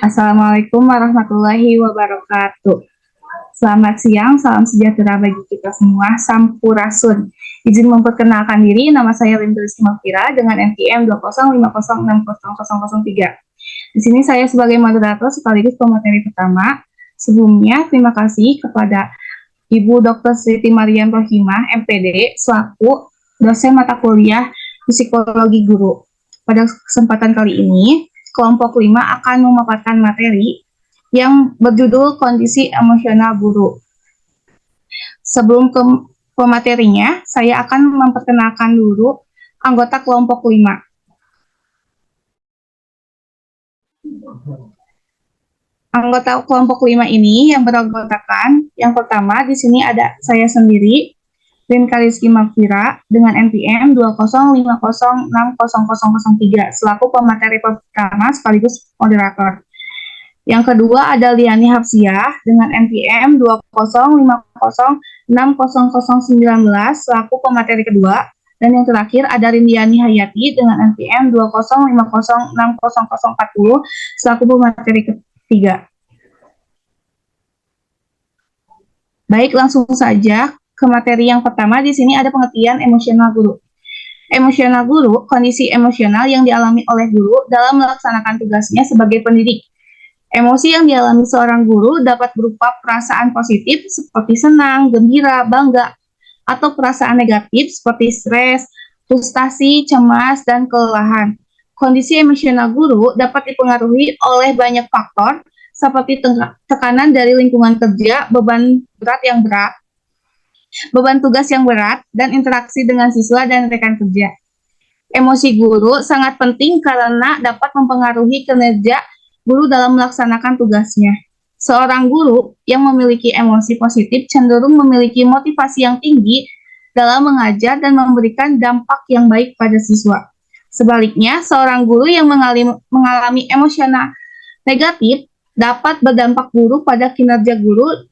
Assalamualaikum warahmatullahi wabarakatuh. Selamat siang, salam sejahtera bagi kita semua. Sampurasun. Izin memperkenalkan diri, nama saya Linda Mafira dengan NPM 205060003. Di sini saya sebagai moderator sekaligus pemateri pertama. Sebelumnya, terima kasih kepada Ibu Dr. Siti Mariam Rohimah, MPD, selaku dosen mata kuliah Psikologi Guru. Pada kesempatan kali ini, kelompok 5 akan memaparkan materi yang berjudul kondisi emosional guru. Sebelum ke pematerinya, saya akan memperkenalkan dulu anggota kelompok 5. Anggota kelompok 5 ini yang beranggotakan, yang pertama di sini ada saya sendiri, Rinka Rizky Mafira dengan NPM 205060003 selaku pemateri pertama sekaligus moderator. Yang kedua ada Liani Hafsiah dengan NPM 205060019 selaku pemateri kedua. Dan yang terakhir ada Rindiani Hayati dengan NPM 205060040 selaku pemateri ketiga. Baik, langsung saja ke materi yang pertama. Di sini ada pengertian emosional guru. Emosional guru, kondisi emosional yang dialami oleh guru dalam melaksanakan tugasnya sebagai pendidik. Emosi yang dialami seorang guru dapat berupa perasaan positif seperti senang, gembira, bangga, atau perasaan negatif seperti stres, frustasi, cemas, dan kelelahan. Kondisi emosional guru dapat dipengaruhi oleh banyak faktor seperti tekanan dari lingkungan kerja, beban tugas yang berat, dan interaksi dengan siswa dan rekan kerja. Emosi guru sangat penting karena dapat mempengaruhi kinerja guru dalam melaksanakan tugasnya. Seorang guru yang memiliki emosi positif cenderung memiliki motivasi yang tinggi dalam mengajar dan memberikan dampak yang baik pada siswa. Sebaliknya, seorang guru yang mengalami emosional negatif dapat berdampak buruk pada kinerja guru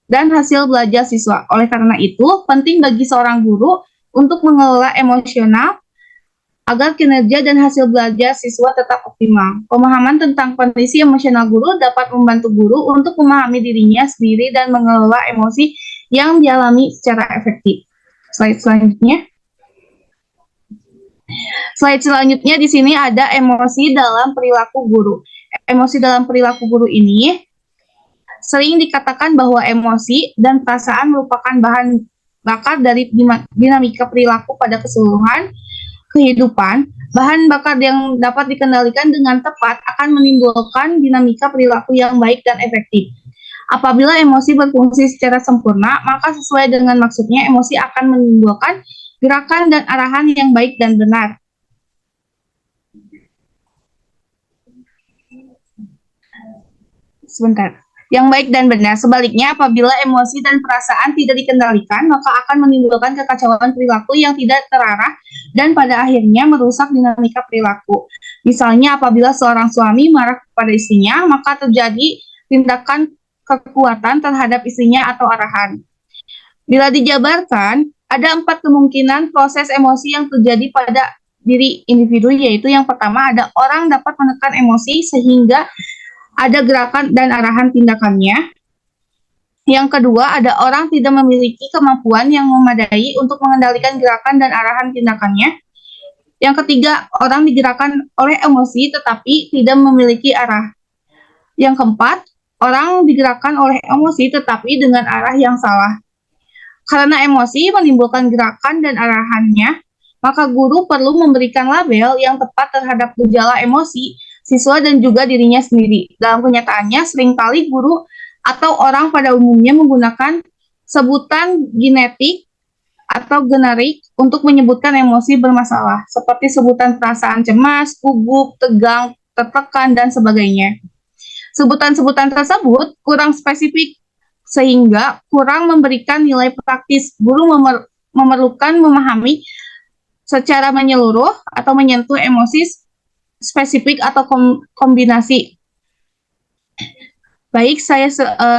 dan hasil belajar siswa. Oleh karena itu, penting bagi seorang guru untuk mengelola emosional agar kinerja dan hasil belajar siswa tetap optimal. Pemahaman tentang kondisi emosional guru dapat membantu guru untuk memahami dirinya sendiri dan mengelola emosi yang dialami secara efektif. Slide selanjutnya di sini ada emosi dalam perilaku guru. Emosi dalam perilaku guru ini sering dikatakan bahwa emosi dan perasaan merupakan bahan bakar dari dinamika perilaku pada keseluruhan kehidupan. Bahan bakar yang dapat dikendalikan dengan tepat akan menimbulkan dinamika perilaku yang baik dan efektif. Apabila emosi berfungsi secara sempurna, maka sesuai dengan maksudnya, emosi akan menimbulkan gerakan dan arahan yang baik dan benar. Yang baik dan benar. Sebaliknya, apabila emosi dan perasaan tidak dikendalikan, maka akan menimbulkan kekacauan perilaku yang tidak terarah dan pada akhirnya merusak dinamika perilaku. Misalnya, apabila seorang suami marah kepada istrinya, maka terjadi tindakan kekuatan terhadap istrinya atau arahan. Bila dijabarkan, ada 4 kemungkinan proses emosi yang terjadi pada diri individu, yaitu yang pertama ada orang dapat menekan emosi sehingga ada gerakan dan arahan tindakannya. Yang kedua, ada orang tidak memiliki kemampuan yang memadai untuk mengendalikan gerakan dan arahan tindakannya. Yang ketiga, orang digerakkan oleh emosi tetapi tidak memiliki arah. Yang keempat, orang digerakkan oleh emosi tetapi dengan arah yang salah. Karena emosi menimbulkan gerakan dan arahannya, maka guru perlu memberikan label yang tepat terhadap gejala emosi siswa dan juga dirinya sendiri. Dalam kenyataannya, seringkali guru atau orang pada umumnya menggunakan sebutan genetik atau generik untuk menyebutkan emosi bermasalah, seperti sebutan perasaan cemas, gugup, tegang, tertekan, dan sebagainya. Sebutan-sebutan tersebut kurang spesifik sehingga kurang memberikan nilai praktis. Guru memerlukan memahami secara menyeluruh atau menyentuh emosi spesifik atau kombinasi. Baik, saya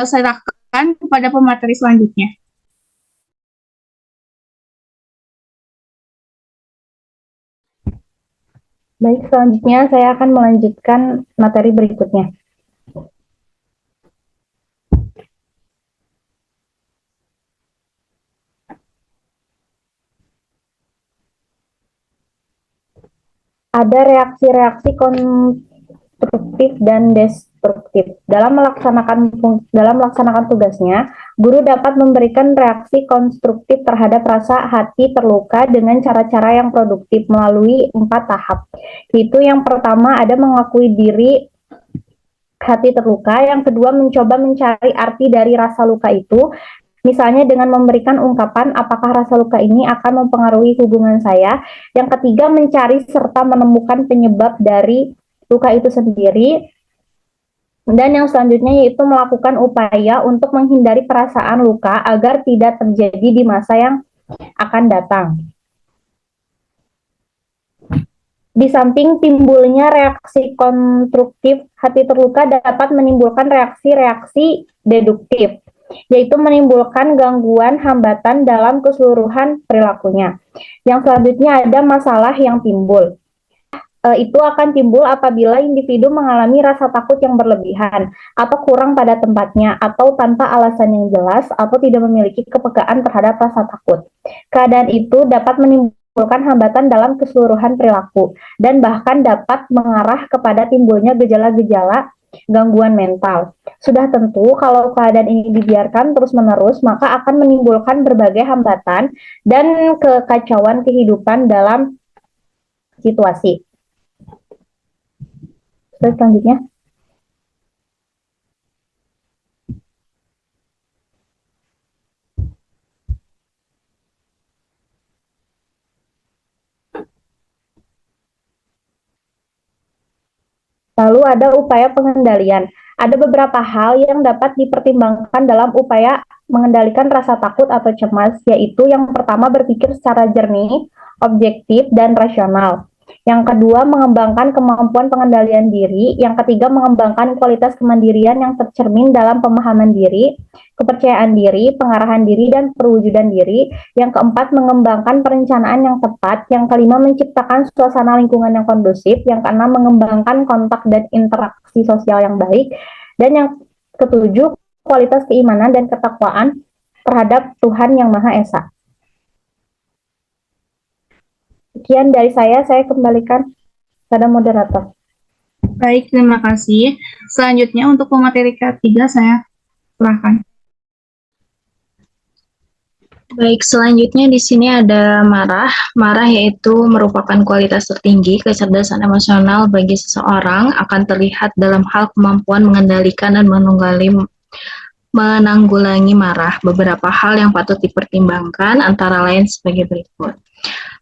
serahkan kepada pemateri selanjutnya. Baik, selanjutnya saya akan melanjutkan materi berikutnya. ada reaksi-reaksi konstruktif dan destruktif. Dalam melaksanakan tugasnya, guru dapat memberikan reaksi konstruktif terhadap rasa hati terluka dengan cara-cara yang produktif melalui 4 tahap. Itu yang pertama ada mengakui diri hati terluka, yang kedua mencoba mencari arti dari rasa luka itu, misalnya dengan memberikan ungkapan apakah rasa luka ini akan mempengaruhi hubungan saya. Yang ketiga mencari serta menemukan penyebab dari luka itu sendiri. Dan yang selanjutnya yaitu melakukan upaya untuk menghindari perasaan luka agar tidak terjadi di masa yang akan datang. Di samping timbulnya reaksi konstruktif, hati terluka dapat menimbulkan reaksi-reaksi deduktif, yaitu menimbulkan gangguan hambatan dalam keseluruhan perilakunya. Yang selanjutnya ada masalah yang timbul. Itu akan timbul apabila individu mengalami rasa takut yang berlebihan, atau kurang pada tempatnya, atau tanpa alasan yang jelas, atau tidak memiliki kepekaan terhadap rasa takut. Keadaan itu dapat menimbulkan hambatan dalam keseluruhan perilaku, dan bahkan dapat mengarah kepada timbulnya gejala-gejala gangguan mental. Sudah tentu kalau keadaan ini dibiarkan terus-menerus, maka akan menimbulkan berbagai hambatan dan kekacauan kehidupan dalam situasi. Selanjutnya. Lalu ada upaya pengendalian. Ada beberapa hal yang dapat dipertimbangkan dalam upaya mengendalikan rasa takut atau cemas, yaitu yang pertama berpikir secara jernih, objektif, dan rasional. Yang kedua, mengembangkan kemampuan pengendalian diri. Yang ketiga, mengembangkan kualitas kemandirian yang tercermin dalam pemahaman diri, kepercayaan diri, pengarahan diri, dan perwujudan diri. Yang keempat, mengembangkan perencanaan yang tepat. Yang kelima, menciptakan suasana lingkungan yang kondusif. Yang keenam, mengembangkan kontak dan interaksi sosial yang baik. Dan yang ketujuh, kualitas keimanan dan ketakwaan terhadap Tuhan Yang Maha Esa. Sekian dari saya kembalikan pada moderator. Baik, terima kasih. Selanjutnya untuk pemateri ketiga saya serahkan. Baik, selanjutnya di sini ada marah. Marah yaitu merupakan kualitas tertinggi kecerdasan emosional bagi seseorang, akan terlihat dalam hal kemampuan mengendalikan dan menanggulangi marah. Beberapa hal yang patut dipertimbangkan antara lain sebagai berikut.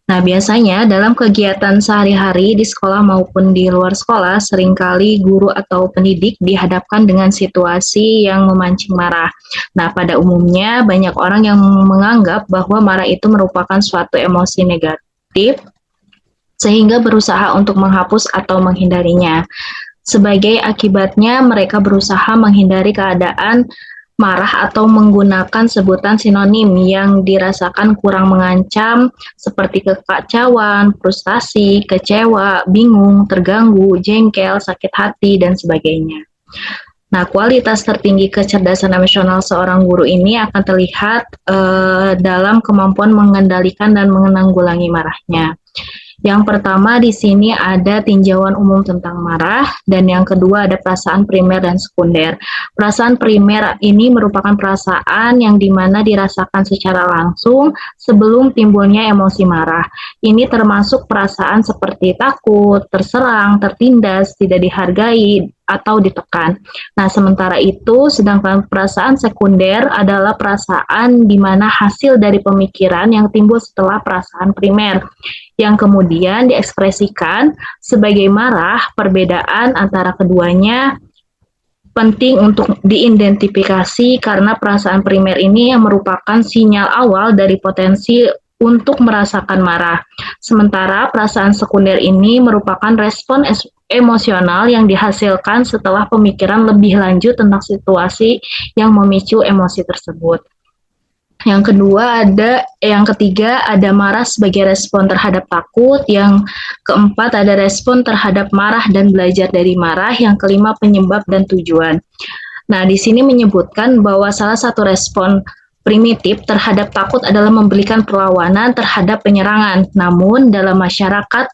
Nah, biasanya dalam kegiatan sehari-hari di sekolah maupun di luar sekolah, seringkali guru atau pendidik dihadapkan dengan situasi yang memancing marah. Nah, pada umumnya banyak orang yang menganggap bahwa marah itu merupakan suatu emosi negatif, sehingga berusaha untuk menghapus atau menghindarinya. Sebagai akibatnya, mereka berusaha menghindari keadaan marah atau menggunakan sebutan sinonim yang dirasakan kurang mengancam seperti kekacauan, frustasi, kecewa, bingung, terganggu, jengkel, sakit hati, dan sebagainya. Nah, kualitas tertinggi kecerdasan emosional seorang guru ini akan terlihat dalam kemampuan mengendalikan dan menanggulangi marahnya. Yang pertama di sini ada tinjauan umum tentang marah, dan yang kedua ada perasaan primer dan sekunder. Perasaan primer ini merupakan perasaan yang dimana dirasakan secara langsung sebelum timbulnya emosi marah. Ini termasuk perasaan seperti takut, terserang, tertindas, tidak dihargai, atau ditekan. Nah, sementara itu, sedangkan perasaan sekunder adalah perasaan di mana hasil dari pemikiran yang timbul setelah perasaan primer, yang kemudian diekspresikan sebagai marah. Perbedaan antara keduanya penting untuk diidentifikasi karena perasaan primer ini yang merupakan sinyal awal dari potensi untuk merasakan marah. Sementara perasaan sekunder ini merupakan respon emosional yang dihasilkan setelah pemikiran lebih lanjut tentang situasi yang memicu emosi tersebut. Yang ketiga ada marah sebagai respon terhadap takut. Yang keempat ada respon terhadap marah dan belajar dari marah. Yang kelima penyebab dan tujuan. Nah, di sini menyebutkan bahwa salah satu respon primitif terhadap takut adalah memberikan perlawanan terhadap penyerangan. Namun dalam masyarakat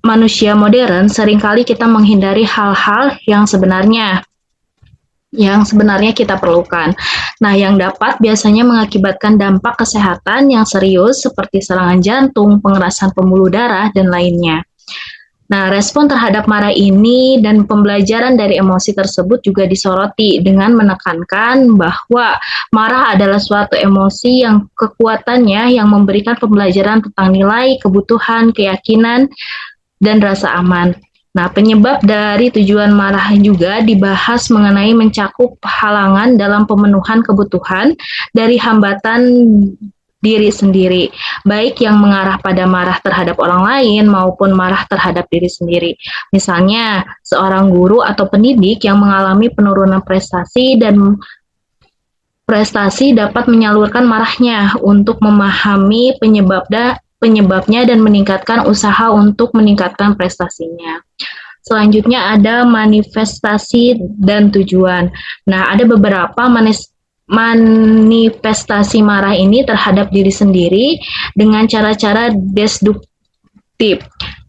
manusia modern seringkali kita menghindari hal-hal yang sebenarnya kita perlukan. Nah, yang dapat biasanya mengakibatkan dampak kesehatan yang serius seperti serangan jantung, pengerasan pembuluh darah, dan lainnya. Nah, respon terhadap marah ini dan pembelajaran dari emosi tersebut juga disoroti dengan menekankan bahwa marah adalah suatu emosi yang kekuatannya yang memberikan pembelajaran tentang nilai, kebutuhan, keyakinan, dan rasa aman. Nah, penyebab dari tujuan marah juga dibahas mengenai mencakup halangan dalam pemenuhan kebutuhan dari hambatan diri sendiri, baik yang mengarah pada marah terhadap orang lain maupun marah terhadap diri sendiri. Misalnya, seorang guru atau pendidik yang mengalami penurunan prestasi dapat menyalurkan marahnya untuk memahami penyebabnya dan meningkatkan usaha untuk meningkatkan prestasinya. Selanjutnya ada manifestasi dan tujuan. Nah, ada beberapa manifestasi marah ini terhadap diri sendiri dengan cara-cara destruktif,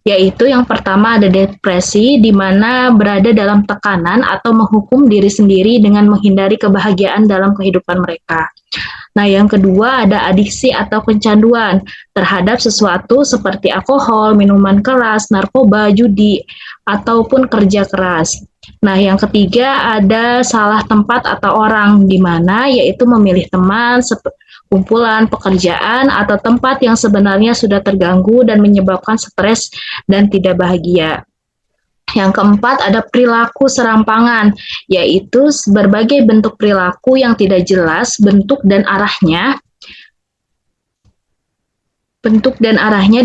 yaitu yang pertama ada depresi, di mana berada dalam tekanan atau menghukum diri sendiri dengan menghindari kebahagiaan dalam kehidupan mereka. Nah, yang kedua ada adiksi atau kecanduan terhadap sesuatu seperti alkohol, minuman keras, narkoba, judi, ataupun kerja keras. Nah, yang ketiga ada salah tempat atau orang, di mana yaitu memilih teman, kumpulan, pekerjaan, atau tempat yang sebenarnya sudah terganggu dan menyebabkan stres dan tidak bahagia. Yang keempat ada perilaku serampangan, yaitu berbagai bentuk perilaku yang tidak jelas bentuk dan arahnya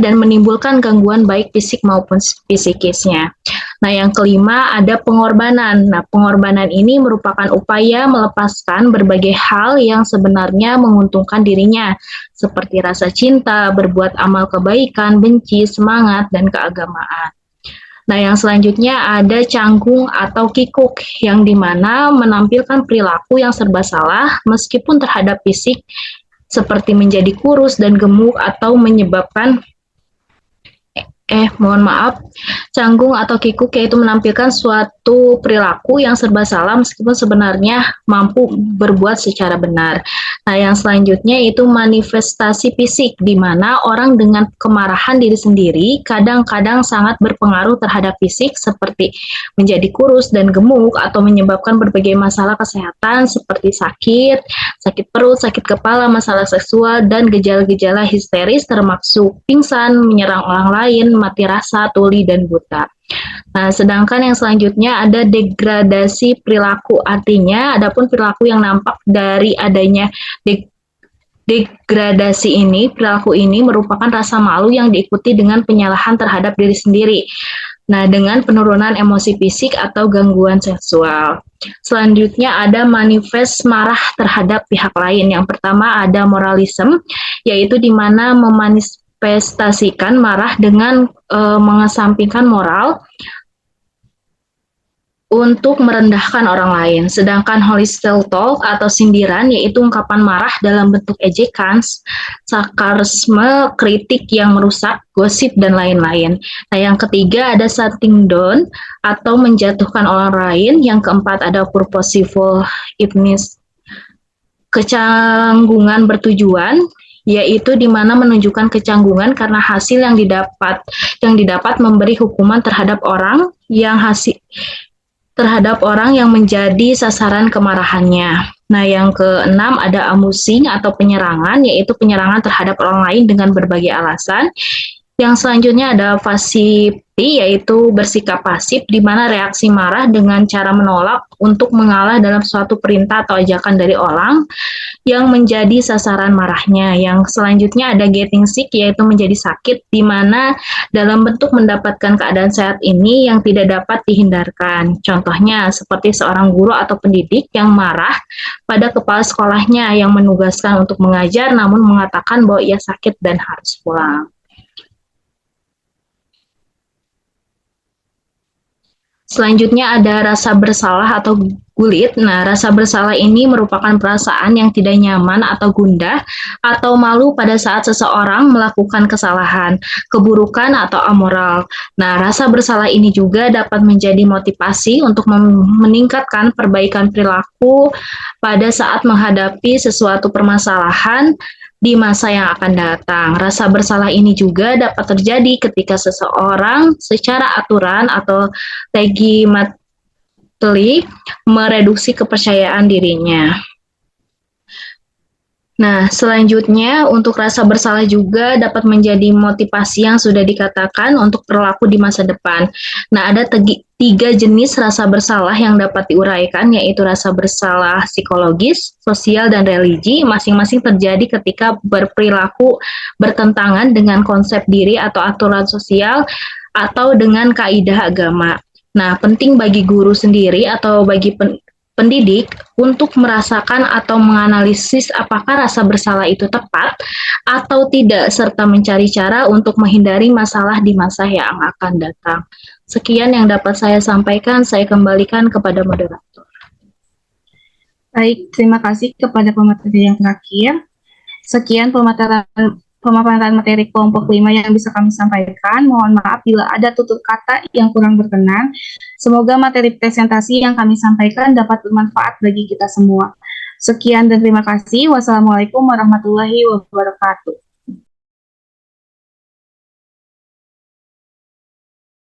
dan menimbulkan gangguan baik fisik maupun psikisnya. Nah, yang kelima ada pengorbanan. Nah, pengorbanan ini merupakan upaya melepaskan berbagai hal yang sebenarnya menguntungkan dirinya, seperti rasa cinta, berbuat amal kebaikan, benci, semangat, dan keagamaan. Nah, yang selanjutnya ada canggung atau kikuk, yang dimana menampilkan perilaku yang serba salah meskipun terhadap fisik, seperti menjadi kurus dan gemuk atau menyebabkan canggung atau kikuk yaitu menampilkan suatu perilaku yang serba salah meskipun sebenarnya mampu berbuat secara benar. Nah, yang selanjutnya itu manifestasi fisik, di mana orang dengan kemarahan diri sendiri kadang-kadang sangat berpengaruh terhadap fisik seperti menjadi kurus dan gemuk atau menyebabkan berbagai masalah kesehatan seperti sakit perut, sakit kepala, masalah seksual, dan gejala-gejala histeris termasuk pingsan, menyerang orang lain, mati rasa, tuli, dan buta. Nah, sedangkan yang selanjutnya ada degradasi perilaku, artinya adapun perilaku yang nampak dari adanya perilaku ini merupakan rasa malu yang diikuti dengan penyalahan terhadap diri sendiri. Nah, dengan penurunan emosi fisik atau gangguan seksual. Selanjutnya ada manifest marah terhadap pihak lain. Yang pertama ada moralisme, yaitu di mana memanifestasikan marah dengan mengesampingkan moral untuk merendahkan orang lain. Sedangkan hostile talk atau sindiran yaitu ungkapan marah dalam bentuk ejekan, sarkasme, kritik yang merusak, gosip, dan lain-lain. Nah, yang ketiga ada shutting down atau menjatuhkan orang lain. Yang keempat ada purposeful ignorance, kecanggungan bertujuan, yaitu di mana menunjukkan kecanggungan karena hasil yang didapat memberi hukuman terhadap orang yang menjadi sasaran kemarahannya. Nah, yang keenam ada amusing atau penyerangan, yaitu penyerangan terhadap orang lain dengan berbagai alasan. Yang selanjutnya ada pasivity, yaitu bersikap pasif, di mana reaksi marah dengan cara menolak untuk mengalah dalam suatu perintah atau ajakan dari orang yang menjadi sasaran marahnya. Yang selanjutnya ada getting sick, yaitu menjadi sakit, di mana dalam bentuk mendapatkan keadaan sehat ini yang tidak dapat dihindarkan. Contohnya seperti seorang guru atau pendidik yang marah pada kepala sekolahnya yang menugaskan untuk mengajar namun mengatakan bahwa ia sakit dan harus pulang. Selanjutnya ada rasa bersalah atau gulit. Nah, rasa bersalah ini merupakan perasaan yang tidak nyaman atau gundah atau malu pada saat seseorang melakukan kesalahan, keburukan atau amoral. Nah, rasa bersalah ini juga dapat menjadi motivasi untuk meningkatkan perbaikan perilaku pada saat menghadapi sesuatu permasalahan di masa yang akan datang. Rasa bersalah ini juga dapat terjadi ketika seseorang secara aturan atau legitimately mereduksi kepercayaan dirinya. Nah, selanjutnya untuk rasa bersalah juga dapat menjadi motivasi yang sudah dikatakan untuk perilaku di masa depan. Nah, ada tiga jenis rasa bersalah yang dapat diuraikan, yaitu rasa bersalah psikologis, sosial, dan religi. Masing-masing terjadi ketika berperilaku bertentangan dengan konsep diri atau aturan sosial atau dengan kaidah agama. Nah, penting bagi guru sendiri atau bagi pendidik untuk merasakan atau menganalisis apakah rasa bersalah itu tepat atau tidak, serta mencari cara untuk menghindari masalah di masa yang akan datang. Sekian yang dapat saya sampaikan, saya kembalikan kepada moderator. Baik, terima kasih kepada pemateri yang terakhir. Sekian pemaparan materi kelompok 5 yang bisa kami sampaikan. Mohon maaf bila ada tutur kata yang kurang berkenan. Semoga materi presentasi yang kami sampaikan dapat bermanfaat bagi kita semua. Sekian dan terima kasih. Wassalamualaikum warahmatullahi wabarakatuh.